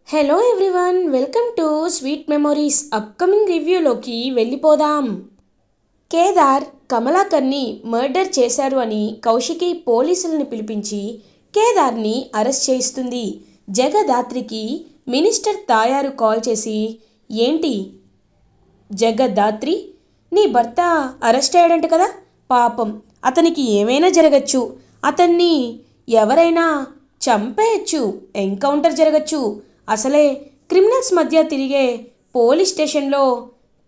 Hello everyone, welcome to sweet memories. Upcoming రివ్యూలోకి వెళ్ళిపోదాం. Kedar కమలాకర్ని murder చేశారు అని కౌశికి పోలీసులను పిలిపించి కేదార్ని అరెస్ట్ చేయిస్తుంది. జగదాత్రికి మినిస్టర్ తాయారు కాల్ చేసి, ఏంటి జగదాత్రి, నీ భర్త అరెస్ట్ అయ్యాడంట కదా, పాపం అతనికి ఏమైనా జరగచ్చు, అతన్ని ఎవరైనా చంపేయచ్చు, ఎన్కౌంటర్ జరగచ్చు, అసలే క్రిమినల్స్ మధ్య తిరిగే పోలీస్ స్టేషన్లో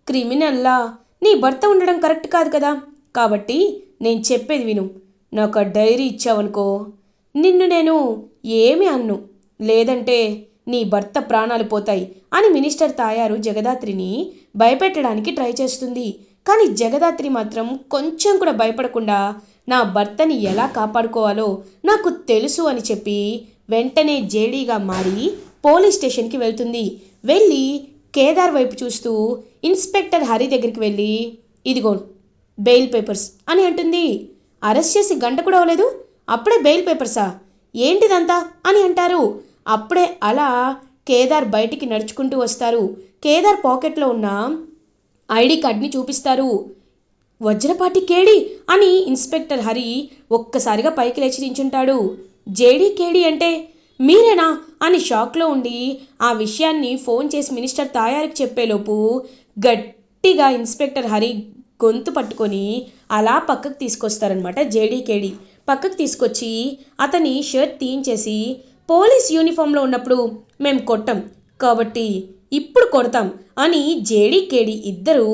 క్రిమినల్లా నీ భర్త ఉండడం కరెక్ట్ కాదు కదా, కాబట్టి నేను చెప్పేది విను. నాకు ఆ డైరీ ఇచ్చావనుకో, నిన్ను నేను ఏమి అన్ను, లేదంటే నీ భర్త ప్రాణాలు పోతాయి అని మినిస్టర్ తాయారు జగదాత్రిని భయపెట్టడానికి ట్రై చేస్తుంది. కానీ జగదాత్రి మాత్రం కొంచెం కూడా భయపడకుండా నా భర్తని ఎలా కాపాడుకోవాలో నాకు తెలుసు అని చెప్పి వెంటనే జేడీగా మారి పోలీస్ స్టేషన్కి వెళ్తుంది. వెళ్ళి కేదార్ వైపు చూస్తూ ఇన్స్పెక్టర్ హరి దగ్గరికి వెళ్ళి, ఇదిగో బెయిల్ పేపర్స్ అని అంటుంది. అరెస్ట్ చేసి గంట కూడా అవ్వలేదు, అప్పుడే బెయిల్ పేపర్సా, ఏంటిదంతా అని అంటారు. అప్పుడే అలా కేదార్ బయటికి నడుచుకుంటూ వస్తారు. కేదార్ పాకెట్లో ఉన్న ఐడి కార్డ్ని చూపిస్తారు. వజ్రపాటి కేడి అని ఇన్స్పెక్టర్ హరి ఒక్కసారిగా పైకి లేచి నించుంటాడు. జేడీ కేడి అంటే మీరేనా అని షాక్లో ఉండి ఆ విషయాన్ని ఫోన్ చేసి మినిస్టర్ తాయారికి చెప్పేలోపు గట్టిగా ఇన్స్పెక్టర్ హరి గొంతు పట్టుకొని అలా పక్కకు తీసుకొస్తారనమాట. జేడీ కేడి పక్కకు తీసుకొచ్చి అతని షర్ట్ తీయించేసి, పోలీస్ యూనిఫామ్లో ఉన్నప్పుడు మేము కొట్టాం కాబట్టి ఇప్పుడు కొడతాం అని జేడీ కేడి ఇద్దరు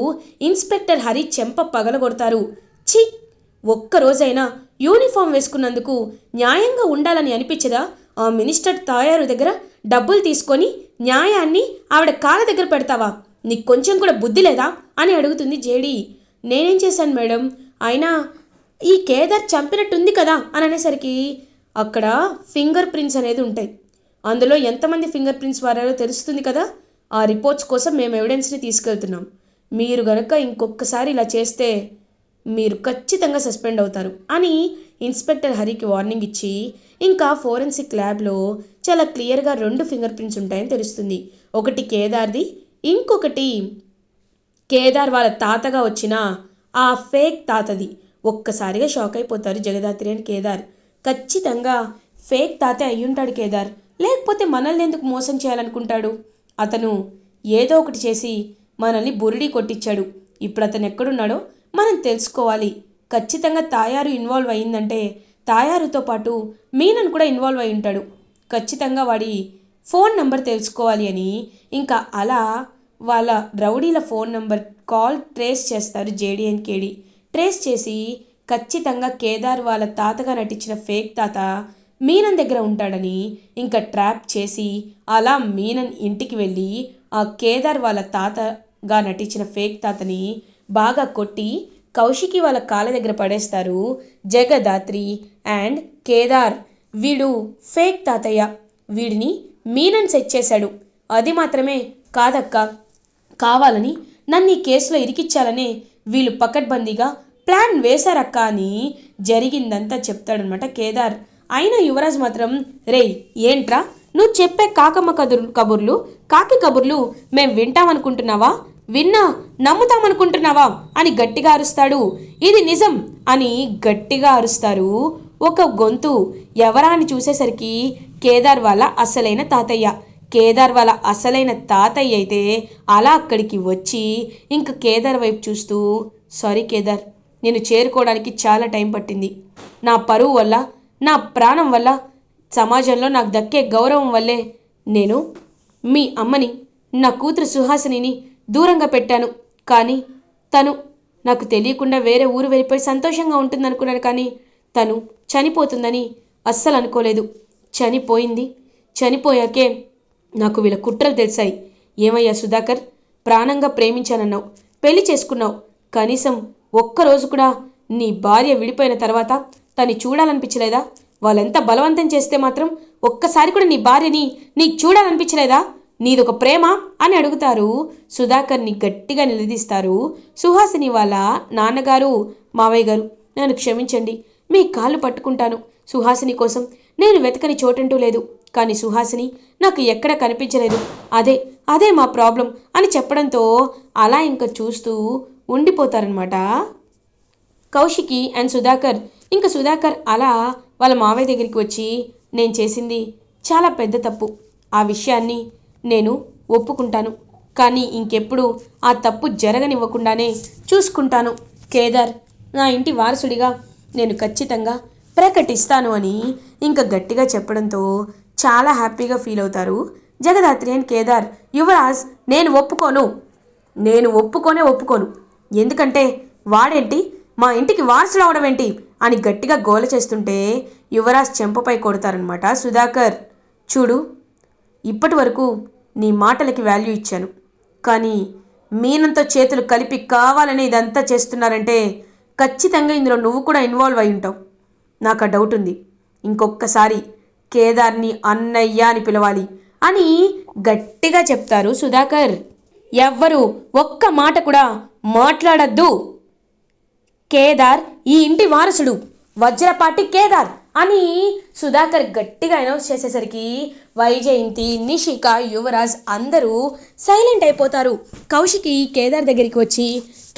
ఇన్స్పెక్టర్ హరి చెంప పగలగొడతారు. ఛీ, ఒక్కరోజైనా యూనిఫామ్ వేసుకున్నందుకు న్యాయంగా ఉండాలని అనిపించదా? ఆ మినిస్టర్ తాయారు దగ్గర డబ్బులు తీసుకొని న్యాయాన్ని ఆవిడ కాళ్ళ దగ్గర పెడతావా? నీకు కొంచెం కూడా బుద్ధి లేదా అని అడుగుతుంది జేడీ. నేనేం చేశాను మేడం, అయినా ఈ కేదార్ చంపినట్టుంది కదా అని అనేసరికి, అక్కడ ఫింగర్ ప్రింట్స్ అనేది ఉంటాయి, అందులో ఎంతమంది ఫింగర్ ప్రింట్స్ వారారో తెలుస్తుంది కదా, ఆ రిపోర్ట్స్ కోసం మేము ఎవిడెన్స్ని తీసుకెళ్తున్నాం. మీరు గనక ఇంకొకసారి ఇలా చేస్తే మీరు ఖచ్చితంగా సస్పెండ్ అవుతారు అని ఇన్స్పెక్టర్ హరికి వార్నింగ్ ఇచ్చి, ఇంకా ఫోరెన్సిక్ ల్యాబ్లో చాలా క్లియర్గా 2 ఫింగర్ ప్రింట్స్ ఉంటాయని తెలుస్తుంది. ఒకటి కేదార్ది, ఇంకొకటి కేదార్ వాళ్ళ తాతగా వచ్చిన ఆ ఫేక్ తాతది. ఒక్కసారిగా షాక్ అయిపోతారు జగదాత్రి అని కేదార్. ఖచ్చితంగా ఫేక్ తాతే అయ్యుంటాడు కేదార్, లేకపోతే మనల్ని ఎందుకు మోసం చేయాలనుకుంటాడు? అతను ఏదో ఒకటి చేసి మనల్ని బురిడి కొట్టించాడు. ఇప్పుడు అతను ఎక్కడున్నాడో మనం తెలుసుకోవాలి. ఖచ్చితంగా తాయారు ఇన్వాల్వ్ అయ్యిందంటే తాయారుతో పాటు మీనన్ కూడా ఇన్వాల్వ్ అయి ఉంటాడు. ఖచ్చితంగా వాడి ఫోన్ నంబర్ తెలుసుకోవాలి అని ఇంకా అలా వాళ్ళ రౌడీల ఫోన్ నంబర్ కాల్ ట్రేస్ చేస్తారు జేడీ అండ్ కేడీ. ట్రేస్ చేసి ఖచ్చితంగా కేదార్ వాళ్ళ తాతగా నటించిన ఫేక్ తాత మీనన్ దగ్గర ఉంటాడని ఇంకా ట్రాప్ చేసి అలా మీనన్ ఇంటికి వెళ్ళి ఆ కేదార్ వాళ్ళ తాతగా నటించిన ఫేక్ తాతని బాగా కొట్టి కౌశికి వాళ్ళ కాళ్ళ దగ్గర పడేస్తారు జగదాత్రి అండ్ కేదార్. వీడు ఫేక్ తాతయ్య, వీడిని మీనన్ సెట్ చేశాడు, అది మాత్రమే కాదక్క, కావాలని నన్ను ఈ కేసులో ఇరికిచ్చాలనే వీళ్ళు పకడ్బందీగా ప్లాన్ వేశారక్క అని జరిగిందంతా చెప్తాడనమాట కేదార్. అయినా యువరాజ్ మాత్రం, రేయ్ ఏంట్రా నువ్వు చెప్పే కాకమ్మ కబుర్లు కాకి కబుర్లు మేం వింటామనుకుంటున్నావా, విన్నా నమ్ముతామనుకుంటున్నావా అని గట్టిగా అరుస్తాడు. ఇది నిజం అని గట్టిగా అరుస్తారు. ఒక గొంతు ఎవరా అని చూసేసరికి కేదార్ వాళ్ళ అసలైన తాతయ్య. కేదార్ వాళ్ళ అసలైన తాతయ్య అయితే అలా అక్కడికి వచ్చి ఇంక కేదార్ వైపు చూస్తూ, సారీ కేదార్, నేను చేరుకోవడానికి చాలా టైం పట్టింది. నా పరువు వల్ల, నా ప్రాణం వల్ల, సమాజంలో నాకు దక్కే గౌరవం వల్లే నేను మీ అమ్మని, నా కూతురు సుహాసినిని దూరంగా పెట్టాను. కానీ తను నాకు తెలియకుండా వేరే ఊరు వెళ్ళిపోయి సంతోషంగా ఉంటుందనుకున్నాను, కానీ తను చనిపోతుందని అస్సలు అనుకోలేదు. చనిపోయాకే నాకు వీళ్ళ కుట్రలు తెలిసాయి. ఏమయ్యా సుధాకర్, ప్రాణంగా ప్రేమించానన్నావు, పెళ్లి చేసుకున్నావు, కనీసం ఒక్కరోజు కూడా నీ భార్య విడిపోయిన తర్వాత తను చూడాలనిపించలేదా? వాళ్ళెంత బలవంతం చేస్తే మాత్రం ఒక్కసారి కూడా నీ భార్యని నీకు చూడాలనిపించలేదా? నీదొక ప్రేమ అని అడుగుతారు. సుధాకర్ని గట్టిగా నిలదీస్తారు సుహాసిని వాళ్ళ నాన్నగారు. మావయ్య గారు, నన్ను క్షమించండి, మీ కాళ్ళు పట్టుకుంటాను. సుహాసిని కోసం నేను వెతకని చోటంటూ లేదు, కానీ సుహాసిని నాకు ఎక్కడ కనిపించలేదు, అదే అదే మా ప్రాబ్లం అని చెప్పడంతో అలా ఇంకా చూస్తూ ఉండిపోతారనమాట కౌశికి అండ్ సుధాకర్. ఇంకా సుధాకర్ అలా వాళ్ళ మావయ్య దగ్గరికి వచ్చి, నేను చేసింది చాలా పెద్ద తప్పు, ఆ విషయాన్ని నేను ఒప్పుకుంటాను, కానీ ఇంకెప్పుడు ఆ తప్పు జరగనివ్వకుండానే చూసుకుంటాను. కేదార్ నా ఇంటి వారసుడిగా నేను ఖచ్చితంగా ప్రకటిస్తాను అని ఇంకా గట్టిగా చెప్పడంతో చాలా హ్యాపీగా ఫీల్ అవుతారు జగదాత్రి అండ్ కేదార్. యువరాజ్ నేను ఒప్పుకోను, ఎందుకంటే వాడేంటి మా ఇంటికి వారసుడు అవడం ఏంటి అని గట్టిగా గోల చేస్తుంటే యువరాజ్ చెంపపై కొడతారనమాట సుధాకర్. చూడు, ఇప్పటి వరకు నీ మాటలకి వాల్యూ ఇచ్చాను, కానీ మీనంతో చేతులు కలిపి కావాలని ఇదంతా చేస్తున్నారంటే ఖచ్చితంగా ఇందులో నువ్వు కూడా ఇన్వాల్వ్ అయి ఉంటావు. నాకు ఆ డౌట్ ఉంది. ఇంకొకసారి కేదార్ని అన్నయ్య అని పిలవాలి అని గట్టిగా చెప్తారు సుధాకర్. ఎవ్వరూ ఒక్క మాట కూడా మాట్లాడద్దు. కేదార్ ఈ ఇంటి వారసుడు, వజ్రపాటి కేదార్ అని సుధాకర్ గట్టిగా అనౌన్స్ చేసేసరికి వైజయంతి, నిషిక, యువరాజ్ అందరూ సైలెంట్ అయిపోతారు. కౌశికి కేదార్ దగ్గరికి వచ్చి,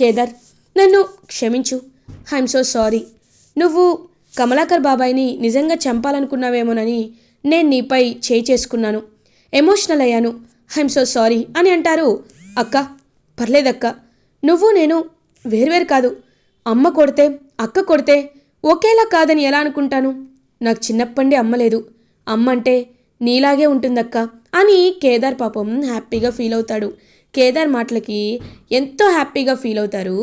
కేదార్ నన్ను క్షమించు, ఐఎమ్ సో సారీ. నువ్వు కమలాకర్ బాబాయ్ని నిజంగా చంపాలనుకున్నావేమోనని నేను నీపై చేయి చేసుకున్నాను, ఎమోషనల్ అయ్యాను, ఐఎమ్ సో సారీ అని అంటారు. అక్క పర్లేదక్క, నువ్వు నేను వేరువేరు కాదు, అమ్మ కొడితే అక్క కొడితే ఒకేలా కాదని ఎలా అనుకుంటాను? నాకు చిన్నప్పటి అమ్మ లేదు, అమ్మ అంటే నీలాగే ఉంటుందక్క అని కేదార్ పాపం హ్యాపీగా ఫీల్ అవుతాడు. కేదార్ మాటలకి ఎంతో హ్యాపీగా ఫీల్ అవుతారు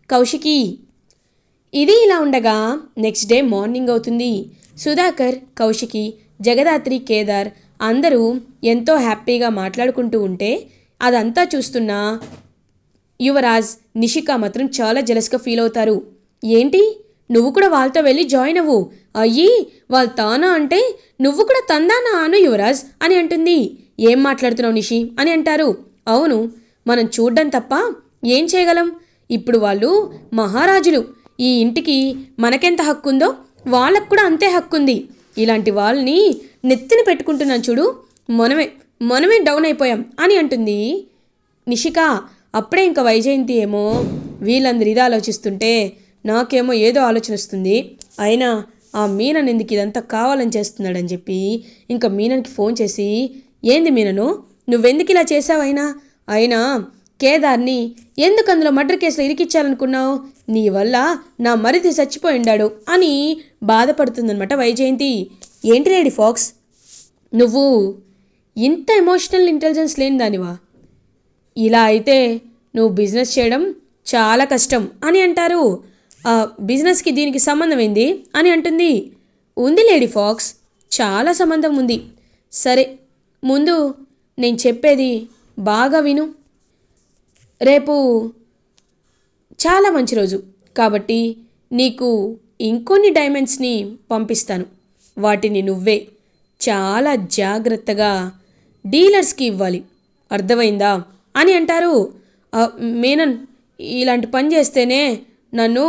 కౌశికి. ఇది ఇలా ఉండగా నెక్స్ట్ డే మార్నింగ్ అవుతుంది. సుధాకర్, కౌశికి, జగదాత్రి, కేదార్ అందరూ ఎంతో హ్యాపీగా మాట్లాడుకుంటూ ఉంటే అదంతా చూస్తున్న యువరాజ్, నిషిక మాత్రం చాలా జెలస్గా ఫీల్ అవుతారు. ఏంటి, నువ్వు కూడా వాళ్ళతో వెళ్ళి జాయిన్ అవ్వు, అయ్యి వాళ్ళు తానా అంటే నువ్వు కూడా తందానా అను యువరాజ్ అని అంటుంది. ఏం మాట్లాడుతున్నావు నిషి అని అంటారు. అవును, మనం చూడ్డం తప్ప ఏం చేయగలం, ఇప్పుడు వాళ్ళు మహారాజులు, ఈ ఇంటికి మనకెంత హక్కుందో వాళ్ళకు కూడా అంతే హక్కుంది. ఇలాంటి వాళ్ళని నెత్తిన పెట్టుకుంటున్నాను చూడు, మనమే డౌన్ అయిపోయాం అని అంటుంది నిషిక. అప్పుడే ఇంకా వైజయంతి ఏమో వీళ్ళందరూ ఇది ఆలోచిస్తుంటే నాకేమో ఏదో ఆలోచన వస్తుంది, అయినా ఆ మీనన్ ఎందుకు ఇదంతా కావాలని చేస్తున్నాడని చెప్పి ఇంకా మీనన్కి ఫోన్ చేసి, ఏంది మీనను, నువ్వెందుకు ఇలా అయినా కేదార్ని ఎందుకు అందులో మర్డర్ కేసులో ఇరికిచ్చాలనుకున్నావు, నీ వల్ల నా మరిది చచ్చిపోయిండాడు అని బాధపడుతుందనమాట వైజయంతి. ఏంటి లేడీ ఫాక్స్, నువ్వు ఇంత ఎమోషనల్ ఇంటెలిజెన్స్ లేని దానివా, ఇలా అయితే నువ్వు బిజినెస్ చేయడం చాలా కష్టం అని అంటారు. బిజినెస్కి దీనికి సంబంధం ఏంది అని అంటుంది. ఉంది లేడీ ఫాక్స్, చాలా సంబంధం ఉంది. సరే, ముందు నేను చెప్పేది బాగా విను. రేపు చాలా మంచి రోజు కాబట్టి నీకు ఇంకొన్ని డైమండ్స్ని పంపిస్తాను, వాటిని నువ్వే చాలా జాగ్రత్తగా డీలర్స్కి ఇవ్వాలి, అర్థమైందా అని అంటారు. మీనన్, ఇలాంటి పని చేస్తేనే నన్ను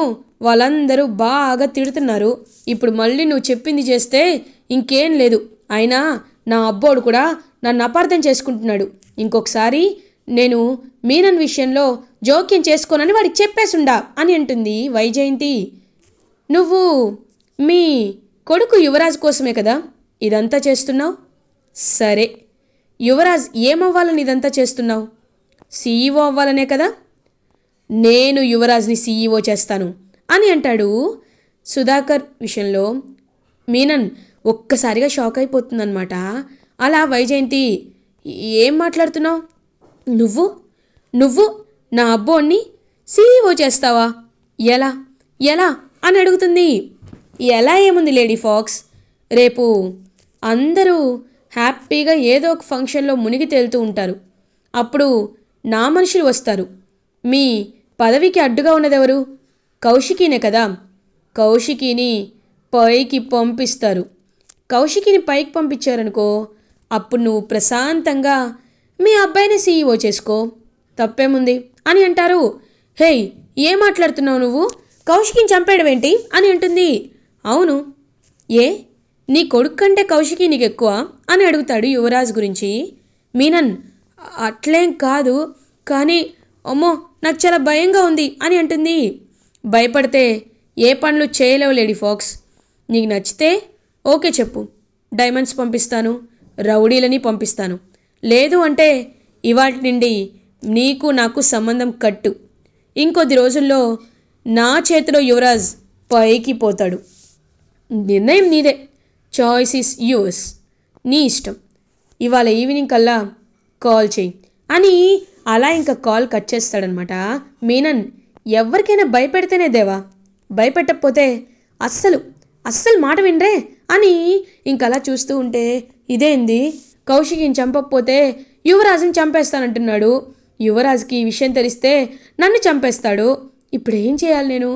వాళ్ళందరూ బాగా తిడుతున్నారు, ఇప్పుడు మళ్ళీ నువ్వు చెప్పింది చేస్తే ఇంకేం లేదు, అయినా నా అబ్బోడు కూడా నన్ను అపార్థం చేసుకుంటున్నాడు, ఇంకొకసారి నేను మీనన్ విషయంలో జోక్యం చేసుకోనని వాడికి చెప్పేసుండా అని అంటుంది వైజయంతి. నువ్వు మీ కొడుకు యువరాజ్ కోసమే కదా ఇదంతా చేస్తున్నావు, సరే యువరాజ్ ఏమవ్వాలని ఇదంతా చేస్తున్నావు, సీఈఓ అవ్వాలనే కదా, నేను యువరాజ్ని సీఈఓ చేస్తాను అని అంటాడు. సుధాకర్ విషయంలో మీనన్ ఒక్కసారిగా షాక్ అయిపోతుందన్నమాట. అలా వైజయంతి, ఏం మాట్లాడుతున్నావు, నువ్వు నా అబ్బోడిని సీఈఓ చేస్తావా, ఎలా ఎలా అని అడుగుతుంది. ఎలా ఏముంది లేడీ ఫాక్స్, రేపు అందరూ హ్యాపీగా ఏదో ఒక ఫంక్షన్లో మునిగి తేలుతూ ఉంటారు, అప్పుడు నా మనుషులు వస్తారు, మీ పదవికి అడ్డుగా ఉన్నదెవరు, కౌశికీనే కదా, కౌశికీని పైకి పంపిస్తారు, కౌశికీని పైకి పంపించారనుకో, అప్పుడు నువ్వు ప్రశాంతంగా మీ అబ్బాయిని సీఈఓ చేసుకో, తప్పేముంది అని అంటారు. హేయ్, ఏం మాట్లాడుతున్నావు నువ్వు, కౌశికిని చంపేయడం ఏంటి అని అంటుంది. అవును, ఏ నీ కొడుకు కంటే కౌశికి నీకు ఎక్కువ అని అడుగుతాడు యువరాజ్ గురించి. మీనన్ అట్లేం కాదు, కానీ అమ్మో నాకు చాలా భయంగా ఉంది అని అంటుంది. భయపడితే ఏ పనులు చేయలేవు లేడీ ఫాక్స్. నీకు నచ్చితే ఓకే చెప్పు, డైమండ్స్ పంపిస్తాను, రౌడీలని పంపిస్తాను. లేదు అంటే ఇవాటి నుండి నీకు నాకు సంబంధం కట్టు. ఇంకొద్ది రోజుల్లో నా చేతిలో యువరాజ్ పైకి పోతాడు. నిర్ణయం నీదే, చాయిస్ ఈస్ యూస్, నీ ఇష్టం. ఇవాళ ఈవినింగ్ కల్లా కాల్ చేయి అని అలా ఇంకా కాల్ కట్ చేస్తాడనమాట. మీనన్ ఎవరికైనా భయపెడితేనే దేవా, భయపెట్టకపోతే అస్సలు అస్సలు మాట వినరే అని ఇంకలా చూస్తూ ఉంటే, ఇదేంది కౌశికిని చంపకపోతే యువరాజుని చంపేస్తానంటున్నాడు, యువరాజుకి ఈ విషయం తెలిస్తే నన్ను చంపేస్తాడు, ఇప్పుడు ఏం చేయాలి, నేను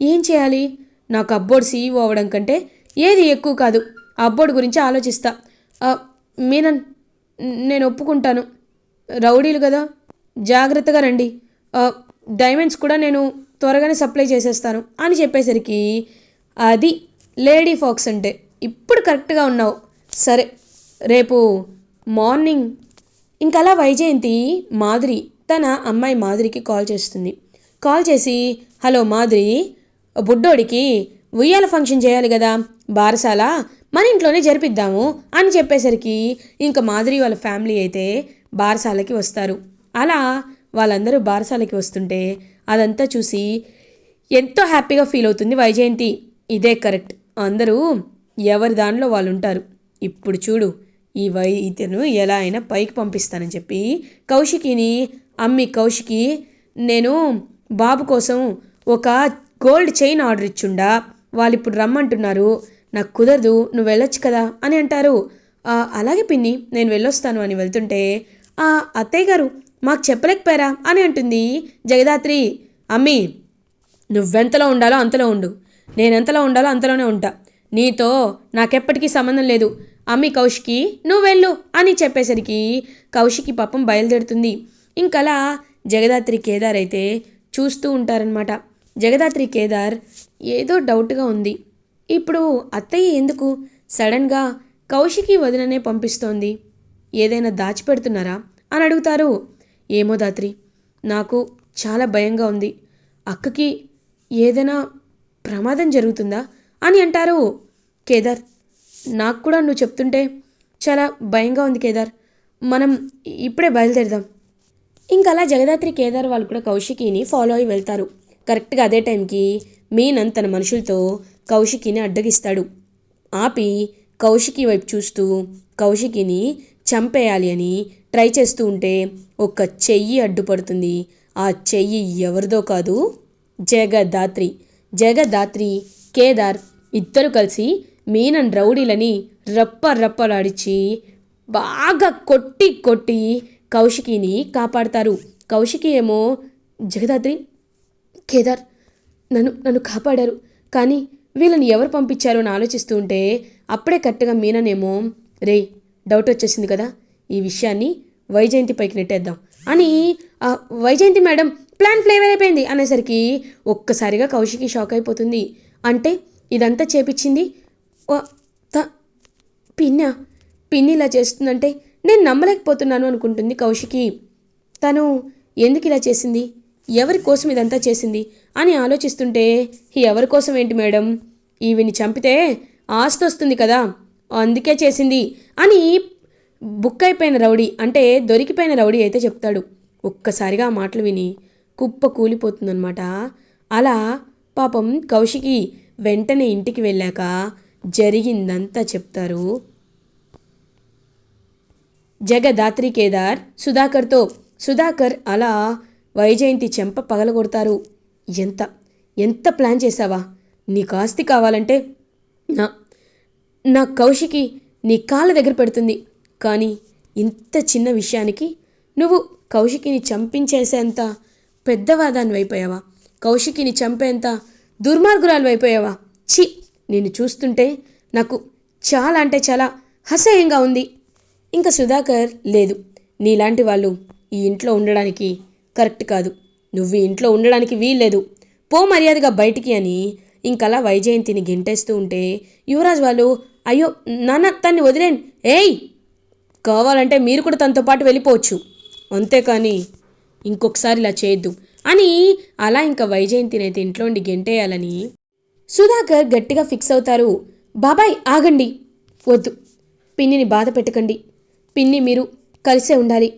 ఏం చేయాలి? నాకు అబ్బోడు సీఈఓ అవ్వడం కంటే ఏది ఎక్కువ కాదు, అబ్బోడు గురించి ఆలోచిస్తా. మీనన్ నేను ఒప్పుకుంటాను, రౌడీలు కదా, జాగ్రత్తగా రండి, డైమండ్స్ కూడా నేను త్వరగానే సప్లై చేసేస్తాను అని చెప్పేసరికి, అది లేడీ ఫాక్స్ అంటే, ఇప్పుడు కరెక్ట్గా ఉన్నావు, సరే రేపు మార్నింగ్. ఇంకలా వైజయంతి మాధురి తన అమ్మాయి మాధురికి కాల్ చేస్తుంది. కాల్ చేసి, హలో మాధురి, బుడ్డోడికి ఉయ్యాల ఫంక్షన్ చేయాలి కదా, బారసాల మన ఇంట్లోనే జరిపిద్దాము అని చెప్పేసరికి ఇంకా మాధురి వాళ్ళ ఫ్యామిలీ అయితే బారసాలకి వస్తారు. అలా వాళ్ళందరూ బారసాలకి వస్తుంటే అదంతా చూసి ఎంతో హ్యాపీగా ఫీల్ అవుతుంది వైజయంతి. ఇదే కరెక్ట్, అందరూ ఎవరి దానిలో వాళ్ళు ఉంటారు, ఇప్పుడు చూడు ఇతను ఎలా అయినా పైకి పంపిస్తానని చెప్పి కౌశికిని, అమ్మి కౌశికి, నేను బాబు కోసం ఒక గోల్డ్ చైన్ ఆర్డర్ ఇచ్చుండా, వాళ్ళు ఇప్పుడు రమ్మంటున్నారు, నాకు కుదరదు, నువ్వు వెళ్ళొచ్చు కదా అని అంటారు. అలాగే పిన్ని నేను వెళ్ళొస్తాను అని వెళ్తుంటే, అత్తయ్య గారు మాకు చెప్పలేకపోయారా అని అంటుంది జగదాత్రి. అమ్మి నువ్వెంతలో ఉండాలో అంతలో ఉండు, నేనెంతలో ఉండాలో అంతలోనే ఉంటా, నీతో నాకెప్పటికీ సంబంధం లేదు, అమ్మి కౌశికి నువ్వు వెళ్ళు అని చెప్పేసరికి కౌశికి పాపం బయలుదేరుతుంది. ఇంకలా జగదాత్రి కేదార్ అయితే చూస్తూ ఉంటారనమాట. జగదాత్రి కేదార్ ఏదో డౌట్గా ఉంది, ఇప్పుడు అత్తయ్య ఎందుకు సడన్గా కౌశికి వదిననే పంపిస్తోంది, ఏదైనా దాచిపెడుతున్నారా అని అడుగుతారు. ఏమో దాత్రి, నాకు చాలా భయంగా ఉంది, అక్కకి ఏదైనా ప్రమాదం జరుగుతుందా అని అంటారు. కేదార్ నాకు కూడా నువ్వు చెప్తుంటే చాలా భయంగా ఉంది కేదార్, మనం ఇప్పుడే బయలుదేరదాం. ఇంకలా జగదాత్రి కేదార్ వాళ్ళు కూడా కౌశికిని ఫాలో అయి వెళ్తారు. కరెక్ట్గా అదే టైంకి మీనన్ తన మనుషులతో కౌశికిని అడ్డగిస్తాడు. ఆపి కౌశికి వైపు చూస్తూ కౌశికిని చంపేయాలి అని ట్రై చేస్తూ ఉంటే ఒక చెయ్యి అడ్డుపడుతుంది. ఆ చెయ్యి ఎవరిదో కాదు, జగదాత్రి. జగదాత్రి కేదార్ ఇద్దరు కలిసి మీనన్ రౌడీలని రప్పలాడిచి బాగా కొట్టి కొట్టి కౌశికిని కాపాడతారు. కౌశికి ఏమో, జగదాత్రి కేదార్ నన్ను కాపాడారు, కానీ వీళ్ళని ఎవరు పంపించారో అని ఆలోచిస్తూ ఉంటే అప్పుడే కరెక్ట్గా మీననేమో, రే డౌట్ వచ్చేసింది కదా, ఈ విషయాన్ని వైజయంతి పైకి నెట్టేద్దాం అని, వైజయంతి మేడం ప్లాన్ ఫ్లేవర్ అయిపోయింది అనేసరికి ఒక్కసారిగా కౌశికి షాక్ అయిపోతుంది. అంటే ఇదంతా చేపించింది పిన్ని ఇలా చేస్తుందంటే నేను నమ్మలేకపోతున్నాను అనుకుంటుంది కౌశికి. తను ఎందుకు ఇలా చేసింది, ఎవరి కోసం ఇదంతా చేసింది అని ఆలోచిస్తుంటే, ఎవరి కోసం ఏంటి మేడం, ఈవిని చంపితే ఆస్తి వస్తుంది కదా, అందుకే చేసింది అని బుక్ అయిపోయిన రౌడీ, అంటే దొరికిపోయిన రౌడీ అయితే చెప్తాడు. ఒక్కసారిగా ఆ మాటలు విని కుప్ప కూలిపోతుందనమాట. అలా పాపం కౌశికి వెంటనే ఇంటికి వెళ్ళాక జరిగిందంతా చెప్తారు జగదాత్రి కేదార్ సుధాకర్తో. సుధాకర్ అలా వైజయంతి చెంప పగలగొడతారు. ఎంత ఎంత ప్లాన్ చేసావా, నీకు ఆస్తి కావాలంటే నా కౌశికి నీ కాళ్ళ దగ్గర పెడుతుంది, కానీ ఇంత చిన్న విషయానికి నువ్వు కౌశికిని చంపించేసేంత పెద్దవాదాన్ని అయిపోయావా, కౌశికిని చంపేంత దుర్మార్గురాలు అయిపోయావా, ఛీ నిన్ను చూస్తుంటే నాకు చాలా అంటే చాలా అసహ్యంగా ఉంది. ఇంకా సుధాకర్, లేదు నీలాంటి వాళ్ళు ఈ ఇంట్లో ఉండడానికి కరెక్ట్ కాదు, నువ్వు ఈ ఇంట్లో ఉండడానికి వీల్లేదు, పో మర్యాదగా బయటికి అని ఇంకలా వైజయంతిని గెంటేస్తూ ఉంటే యువరాజ్ వాళ్ళు, అయ్యో నాన్న తన్ని వదిలేండి. ఏయ్, కావాలంటే మీరు కూడా తనతో పాటు వెళ్ళిపోవచ్చు, అంతేకాని ఇంకొకసారి ఇలా చేయొద్దు అని అలా ఇంకా వైజయంతినైతే ఇంట్లోండి గెంటేయాలని సుధాకర్ గట్టిగా ఫిక్స్ అవుతారు. బాబాయ్ ఆగండి, వద్దు, పిన్నిని బాధ పెట్టకండి. పిన్ని మీరు కలిసే ఉండాలి,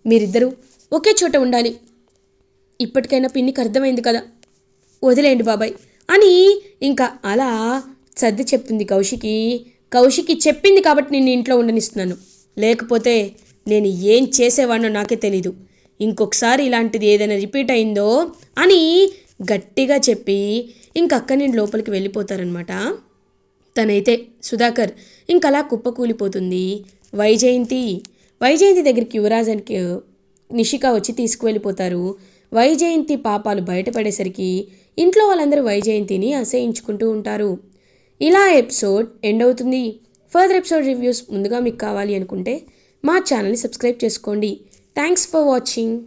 మీరిద్దరూ ఒకే చోట ఉండాలి. ఇప్పటికైనా పిన్నికి అర్థమైంది కదా, వదిలేయండి బాబాయ్ అని ఇంకా అలా సర్ది చెప్తుంది కౌశికి. కౌశికి చెప్పింది కాబట్టి నేను ఇంట్లో ఉండనిస్తున్నాను, లేకపోతే నేను ఏం చేసేవాడినో నాకే తెలీదు. ఇంకొకసారి ఇలాంటిది ఏదైనా రిపీట్ అయిందో అని గట్టిగా చెప్పి ఇంకక్కడి నుండి లోపలికి వెళ్ళిపోతారనమాట. తనైతే సుధాకర్ ఇంకలా కుప్పకూలిపోతుంది. వైజయంతి దగ్గరికి యువరాజానికి నిషిక వచ్చి తీసుకువెళ్ళిపోతారు. వైజయంతి పాపాలు బయటపడేసరికి ఇంట్లో వాళ్ళందరూ వైజయంతిని అసహించుకుంటూ ఉంటారు. ఇలా ఎపిసోడ్ ఎండ్ అవుతుంది. ఫర్దర్ ఎపిసోడ్ రివ్యూస్ ముందుగా మీకు కావాలి అనుకుంటే మా ఛానల్ని సబ్స్క్రైబ్ చేసుకోండి. Thanks for watching.